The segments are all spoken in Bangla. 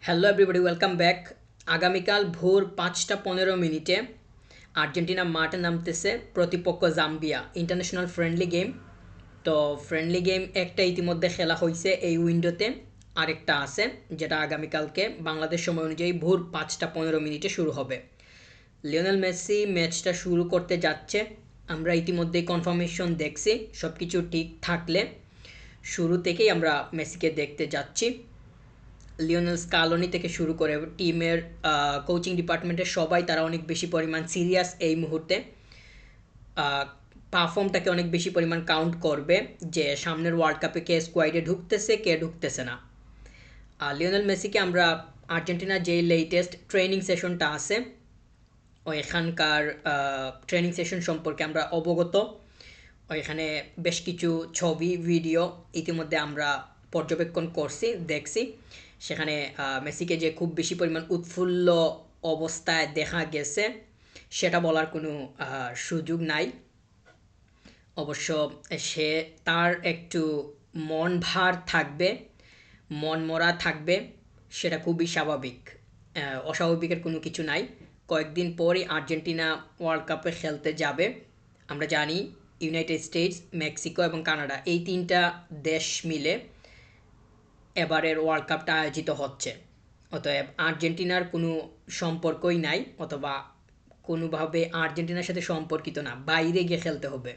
Hello everybody, welcome back. আগামীকাল ভোর 5টা 15 মিনিটে আর্জেন্টিনা মাঠে নামতেছে, প্রতিপক্ষ জাম্বিয়া। International friendly game. তো ফ্রেন্ডলি গেম একটা ইতিমধ্যে খেলা হয়েছে এই উইন্ডোতে, আরেকটা আছে যেটা আগামীকালকে বাংলাদেশ সময় অনুযায়ী ভোর 5টা 15 মিনিটে শুরু হবে। লিওনেল মেসি ম্যাচটা শুরু করতে যাচ্ছে। আমরা ইতিমধ্যেই কনফার্মেশন দেখছি, সব কিছু ঠিক থাকলে শুরু থেকেই আমরা মেসিকে দেখতে যাচ্ছি। লিওনেল স্কালোনি থেকে শুরু করে টিমের কোচিং ডিপার্টমেন্টের সবাই তারা অনেক বেশি পরিমাণ সিরিয়াস এই মুহূর্তে। পারফর্মটাকে অনেক বেশি পরিমাণ কাউন্ট করবে যে সামনের ওয়ার্ল্ড কাপে কে স্কোয়াডে ঢুকতেছে কে ঢুকতেছে না। আর লিওনেল মেসিকে আমরা আর্জেন্টিনার যে লেটেস্ট ট্রেনিং সেশনটা আছে ওইখানকার ট্রেনিং সেশন সম্পর্কে আমরা অবগত। ওইখানে বেশ কিছু ছবি ভিডিও ইতিমধ্যে আমরা পর্যবেক্ষণ করছি, দেখছি। সেখানে মেসিকে যে খুব বেশি পরিমাণ উৎফুল্ল অবস্থায় দেখা গেছে সেটা বলার কোনো সুযোগ নাই। অবশ্য সে তার একটু মন ভার থাকবে, মন মরা থাকবে, সেটা খুবই স্বাভাবিক। অস্বাভাবিকের কোনো কিছু নাই। কয়েকদিন পরই আর্জেন্টিনা ওয়ার্ল্ড কাপে খেলতে যাবে। আমরা জানি ইউনাইটেড স্টেটস, মেক্সিকো এবং কানাডা এই তিনটা দেশ মিলে এবারের ওয়ার্ল্ড কাপটা আয়োজিত হচ্ছে। অতএব আর্জেন্টিনার কোনো সম্পর্কই নাই, অথবা কোনোভাবে আর্জেন্টিনার সাথে সম্পর্কিত না, বাইরে গিয়ে খেলতে হবে।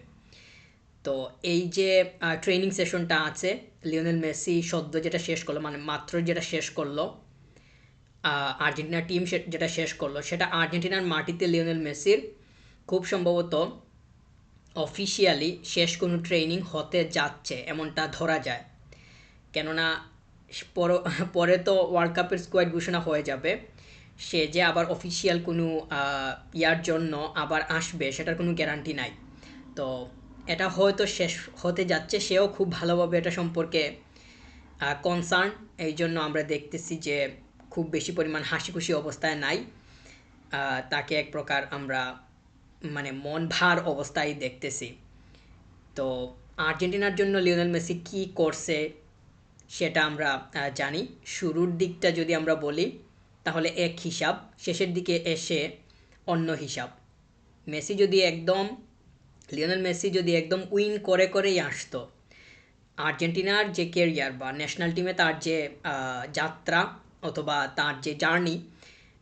তো এই যে ট্রেনিং সেশনটা আছে, লিওনেল মেসি সদ্য যেটা শেষ করলো, মানে মাত্র যেটা শেষ করলো, আর্জেন্টিনার টিম যেটা শেষ করলো, সেটা আর্জেন্টিনার মাটিতে লিওনেল মেসির খুব সম্ভবত অফিসিয়ালি শেষ কোনো ট্রেনিং হতে যাচ্ছে এমনটা ধরা যায়। কেননা পরে তো ওয়ার্ল্ড কাপের স্কোয়াড ঘোষণা হয়ে যাবে। সে যে আবার অফিসিয়াল কোনো ইয়ার জন্য আবার আসবে সেটার কোনো গ্যারান্টি নাই। তো এটা হয়তো শেষ হতে যাচ্ছে, সেও খুব ভালোভাবে এটা সম্পর্কে কনসার্ন। এই জন্য আমরা দেখতেছি যে খুব বেশি পরিমাণ হাসি খুশি অবস্থায় নাই। তাকে এক প্রকার আমরা মানে মন ভার অবস্থায় দেখতেছি। তো আর্জেন্টিনার জন্য লিওনেল মেসি কী করছে সেটা আমরা জানি। শুরুর দিকটা যদি আমরা বলি তাহলে এক হিসাব, শেষের দিকে এসে অন্য হিসাব। মেসি যদি একদম লিওনেল মেসি যদি একদম উইন করে করেই আসতো, আর্জেন্টিনার যে কেরিয়ার বা ন্যাশনাল টিমে তার যে যাত্রা অথবা তার যে জার্নি,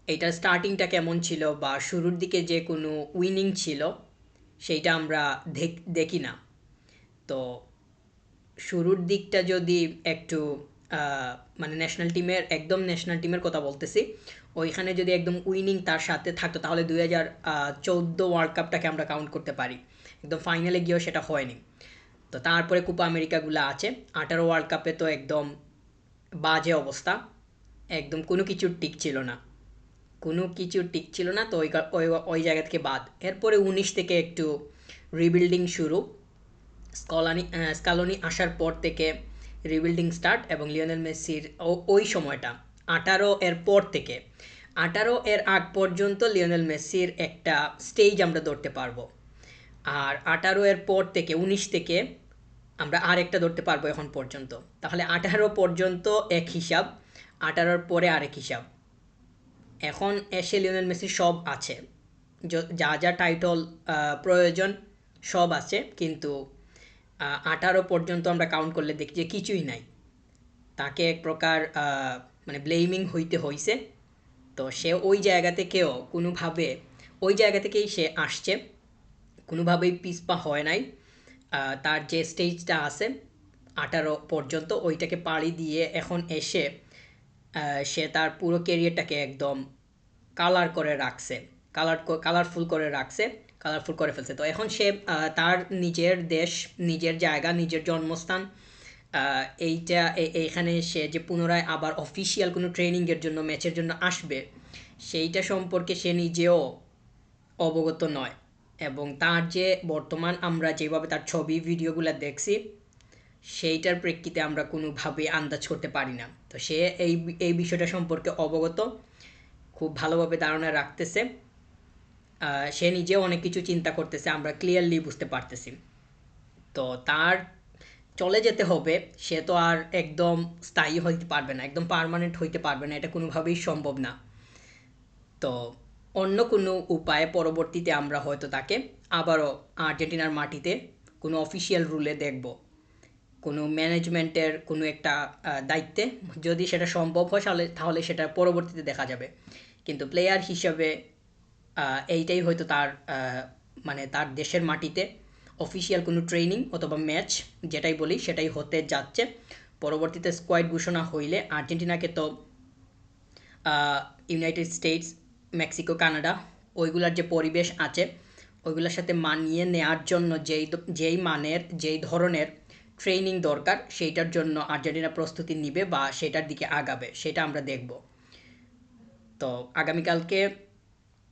এইটার স্টার্টিংটা কেমন ছিল বা শুরুর দিকে যে কোনো উইনিং ছিল সেইটা আমরা দেখি না। তো শুরুর দিকটা যদি একটু মানে ন্যাশনাল টিমের কথা বলতেছি, ওইখানে যদি একদম উইনিং তার সাথে থাকতো তাহলে 2014 ওয়ার্ল্ড কাপটাকে আমরা কাউন্ট করতে পারি। একদম ফাইনালে গিয়েও সেটা হয়নি। তো তারপরে কোপা আমেরিকাগুলো আছে, 18 ওয়ার্ল্ড কাপে তো একদম বাজে অবস্থা, একদম কোনো কিছু ঠিক ছিল না, কোনো কিছু ঠিক ছিল না। তো ওই ওই জায়গা থেকে বাদ। এরপরে 19 থেকে একটু রিবিল্ডিং শুরু। স্কালোনি আসার পর থেকে রিবিল্ডিং স্টার্ট, এবং লিওনেল মেসির ওই সময়টা 18 এর পর থেকে 18 এর আগ পর্যন্ত লিওনেল মেসির একটা স্টেজ আমরা ধরতে পারবো। আর 18 এর পর থেকে 19 থেকে আমরা আরেকটা ধরতে পারবো এখন পর্যন্ত। তাহলে 18 পর্যন্ত এক হিসাব, 18-র পরে আরেক হিসাব। এখন এসে লিওনেল মেসি সব আছে, যা যা টাইটল প্রয়োজন সব আছে, কিন্তু 18 পর্যন্ত আমরা কাউন্ট করলে দেখি যে কিছুই নাই। তাকে এক প্রকার মানে ব্লেমিং হইতে হইছে। তো সে ওই জায়গা থেকেও কোনোভাবে ওই জায়গা থেকেই সে আসছে, কোনোভাবেই পিছপা হয় নাই। তার যে স্টেজটা আছে 18 পর্যন্ত, ওইটাকে পাড়ি দিয়ে এখন এসে সে তার পুরো ক্যারিয়ারটাকে একদম কালার করে রাখছে, কালারফুল করে রাখছে, কালারফুল করে ফেলছে। তো এখন সে তার নিজের দেশ, নিজের জায়গা, নিজের জন্মস্থান, এইটা এইখানে সে যে পুনরায় আবার অফিসিয়াল কোনো ট্রেনিংয়ের জন্য, ম্যাচের জন্য আসবে, সেইটা সম্পর্কে সে নিজেও অবগত নয়। এবং তার যে বর্তমান আমরা যেভাবে তার ছবি ভিডিওগুলো দেখছি, সেইটার প্রেক্ষিতে আমরা কোনোভাবে আন্দাজ করতে পারি না। তো সে এই বিষয়টা সম্পর্কে অবগত, খুব ভালোভাবে ধারণা রাখতেছে। সে নিজেও অনেক কিছু চিন্তা করতেছে, আমরা ক্লিয়ারলি বুঝতে পারতেছি। তো তার চলে যেতে হবে, সে তো আর একদম স্থায়ী হইতে পারবে না, একদম পার্মানেন্ট হইতে পারবে না, এটা কোনোভাবেই সম্ভব না। তো অন্য কোনো উপায়ে পরবর্তীতে আমরা হয়তো তাকে আবারও আর্জেন্টিনার মাটিতে কোনো অফিসিয়াল রুলে দেখব, কোনো ম্যানেজমেন্টের কোনো একটা দায়িত্বে যদি সেটা সম্ভব হয় তাহলে তাহলে সেটা পরবর্তীতে দেখা যাবে। কিন্তু প্লেয়ার হিসাবে এইটাই হয়তো তার মানে তার দেশের মাটিতে অফিসিয়াল কোনো ট্রেনিং অথবা ম্যাচ যেটাই বলি সেটাই হতে যাচ্ছে। পরবর্তীতে স্কোয়াড ঘোষণা হইলে আর্জেন্টিনাকে তো ইউনাইটেড স্টেটস, মেক্সিকো, কানাডা ওইগুলার যে পরিবেশ আছে ওইগুলোর সাথে মানিয়ে নেওয়ার জন্য যেই মানের যেই ধরনের ট্রেনিং দরকার সেইটার জন্য আর্জেন্টিনা প্রস্তুতি নিবে বা সেটার দিকে আগাবে, সেটা আমরা দেখব। তো আগামীকালকে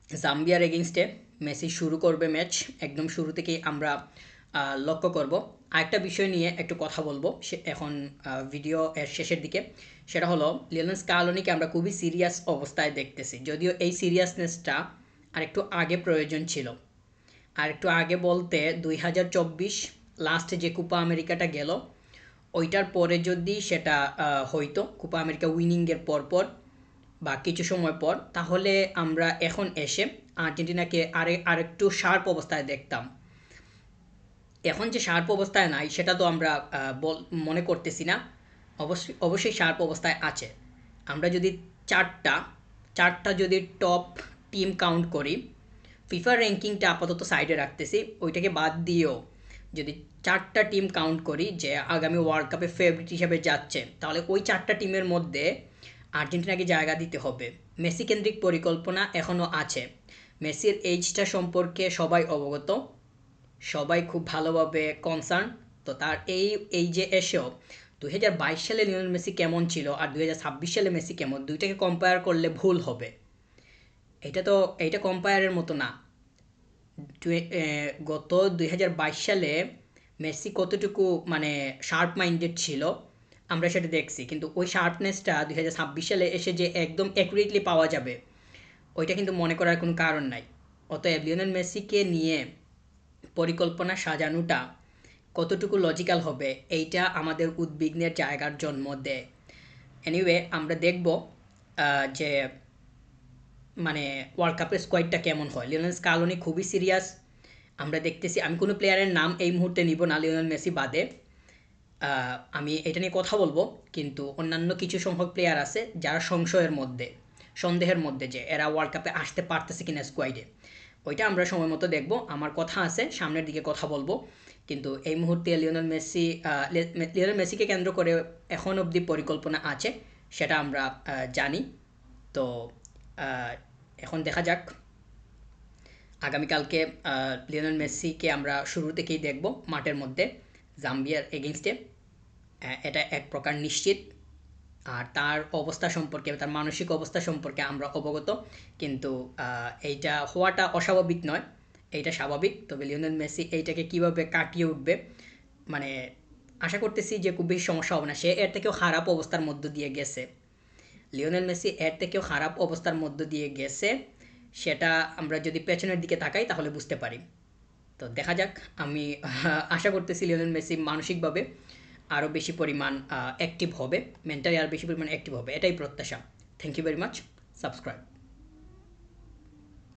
জাম্বিয়ার এগেনস্টে মেসি শুরু করবে ম্যাচ, একদম শুরু থেকেই আমরা লক্ষ্য করব। আরেকটা বিষয় নিয়ে একটু কথা বলবো এখন ভিডিও এর শেষের দিকে, সেটা হলো লিওনেল স্কালোনিকে আমরা খুবই সিরিয়াস অবস্থায় দেখতেছি, যদিও এই সিরিয়াসনেসটা আরেকটু আগে প্রয়োজন ছিল। আর একটু আগে বলতে 2024 লাস্টে যে কোপা আমেরিকাটা গেল ওইটার পরে যদি সেটা হইতো কোপা আমেরিকা উইনিংয়ের পরপর বা কিছু সময় পর, তাহলে আমরা এখন এসে আর্জেন্টিনাকে আরেকটু শার্প অবস্থায় দেখতাম। এখন যে শার্প অবস্থায় নাই সেটা তো আমরা মনে করতেছি না। অবশ্যই শার্প অবস্থায় আছে। আমরা যদি চারটা চারটা যদি টপ টিম কাউন্ট করি, ফিফা র্যাঙ্কিংটা আপাতত সাইডে রাখতেছি, ওইটাকে বাদ দিয়েও যদি চারটা টিম কাউন্ট করি যে আগামী ওয়ার্ল্ড কাপে ফেভারিট হিসেবে যাচ্ছে, তাহলে ওই চারটা টিমের মধ্যে আর্জেন্টিনাকে জায়গা দিতে হবে। মেসি কেন্দ্রিক পরিকল্পনা এখনও আছে। মেসির এইজটা সম্পর্কে সবাই অবগত, সবাই খুব ভালোভাবে কনসার্ন। তো তার এই যে এসেও 2022 সালে লিওনেল মেসি কেমন ছিল আর 2026 সালে মেসি কেমন, দুইটাকে কম্পেয়ার করলে ভুল হবে। এইটা কম্পেয়ারের মতো না। গত 2022 সালে মেসি কতটুকু মানে শার্প মাইন্ডেড ছিল আমরা সেটা দেখছি, কিন্তু ওই শার্পনেসটা 2026 সালে এসে যে একদম অ্যাকুরেটলি পাওয়া যাবে ওইটা কিন্তু মনে করার কোনো কারণ নাই। অতএব লিওনেল মেসিকে নিয়ে পরিকল্পনা সাজানোটা কতটুকু লজিক্যাল হবে এইটা আমাদের উদ্বিগ্নের জায়গার জন্ম দেয়। এনিওয়ে আমরা দেখব যে মানে ওয়ার্ল্ড কাপের স্কোয়াডটা কেমন হয়। লিওনেল স্কালোনি খুবই সিরিয়াস, আমরা দেখতেছি। আমি কোনো প্লেয়ারের নাম এই মুহূর্তে নিব না লিওনেল মেসি বাদে, আমি এটা নিয়ে কথা বলবো, কিন্তু অন্যান্য কিছু সংখ্যক প্লেয়ার আছে যারা সন্দেহের মধ্যে যে এরা ওয়ার্ল্ড কাপে আসতে পারতেছে কিনা স্কোয়াডে, ওইটা আমরা সময় মতো দেখব। আমার কথা আছে, সামনের দিকে কথা বলবো। কিন্তু এই মুহূর্তে লিওনেল মেসিকে কেন্দ্র করে এখন অবধি পরিকল্পনা আছে, সেটা আমরা জানি। তো এখন দেখা যাক আগামীকালকে লিওনেল মেসিকে আমরা শুরু থেকেই দেখব মাঠের মধ্যে জাম্বিয়ার এগেনস্টে, এটা এক প্রকার নিশ্চিত। আর তার অবস্থা সম্পর্কে, তার মানসিক অবস্থা সম্পর্কে আমরা অবগত, কিন্তু এইটা হওয়াটা অস্বাভাবিক নয়, এইটা স্বাভাবিক। তবে লিওনেল মেসি এইটাকে কিভাবে কাটিয়ে উঠবে, মানে আশা করতেছি যে খুব বেশি সমস্যা হবে না। সে এর থেকেও খারাপ অবস্থার মধ্য দিয়ে গেছে, লিওনেল মেসি এর থেকেও খারাপ অবস্থার মধ্য দিয়ে গেছে, সেটা আমরা যদি পেছনের দিকে তাকাই তাহলে বুঝতে পারি। তো দেখা যাক, আমি আশা করতেছি লিওনেল মেসি মানসিকভাবে আরও বেশি পরিমাণ অ্যাক্টিভ হবে, মেন্টালি আরও বেশি পরিমাণ অ্যাক্টিভ হবে, এটাই প্রত্যাশা। Thank you very much. Subscribe.